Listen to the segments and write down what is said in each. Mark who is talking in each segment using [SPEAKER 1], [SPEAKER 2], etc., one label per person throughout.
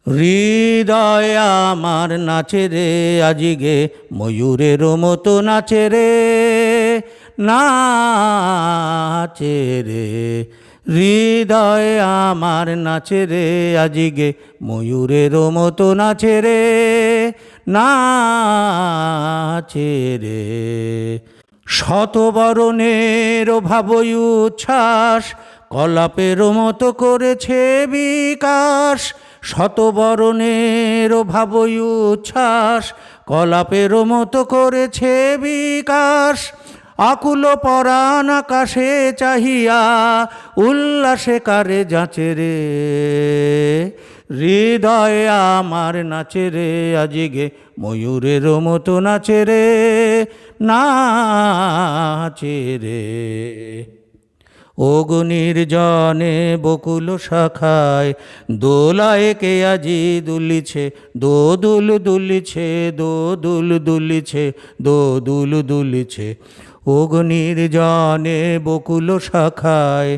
[SPEAKER 1] হৃদয় আমার নাচে রে আজিগে ময়ূরের মতো নাচে রে, নাচে রে। হৃদয় আমার নাচে রে আজিগে ময়ূরের মতো নাচে রে, নাচে রে। শতবরণের ভাবই উচ্ছ্বাস কলাপের মতো করেছে বিকাশ। শতবরণের ভাবই উচ্ছ্বাস কলাপের মতো করেছে বিকাশ। আকুল পরাণ আকাশে চাহিয়া উল্লাসে কারে যাচে রে, হৃদয় আমার নাচে রে আজিগে ময়ূরের মতো নাচে রে, নাচে রে। অগ্নির্জনে বকুল শাখায় দোলায় কে আজি দুলিছে, দোদুল দুলিছে, দোদুল দুলিছে, দোদুল দুলিছে। অগ্নির্জনে বকুল শাখায়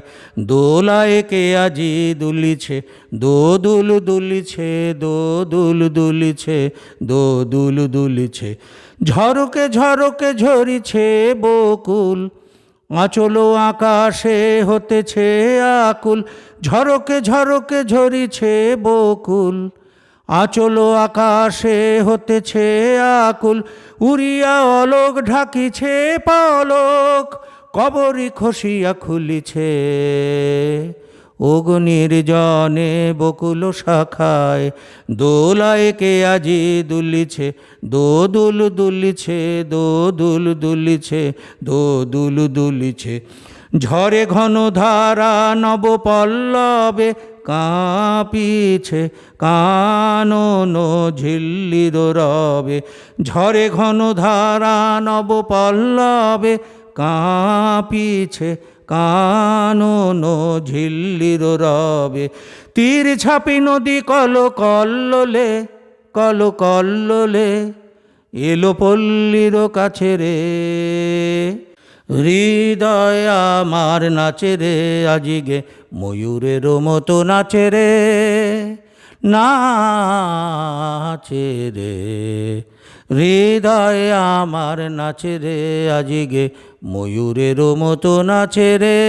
[SPEAKER 1] দোলায় কে আজি দুলিছে, দোদুল দুলিছে, দোদুল দুলিছে, দোদুল দুলিছে। ঝরকে ঝরকে ঝরিছে বকুল আঁচল আকাশে হতেছে আকুল। ঝরকে ঝরকে ঝরিছে বকুল আঁচল আকাশে হতেছে আকুল। উড়িয়া অলোক ঢাকিছে পলক কবরী খসিয়া খুলিছে। অগ্নির্জনে বকুল শাখায় দোলায় কে আজি দুলিছে, দোদুল দুলিছে, দোদুল দুলিছে, দোদুল দুলিছে। ঝরে ঘন ধারা নব পল্লবে কাঁপিছে কানন ঝিল্লির রবে। ঝরে ঘন ধারা নব পল্লবে কাঁপিছে কানন ঝিল্লির রবে। তীর ছাপি নদী কল কল্লোলে, কল কল্লোলে এলো পল্লীর কাছে রে, হৃদয় আমার নাচে রে আজিগে ময়ূরের মতো নাচে রে, নাচে রে। হৃদয় আমার নাচে রে আজিগে ময়ূরের মতো নাচে রে।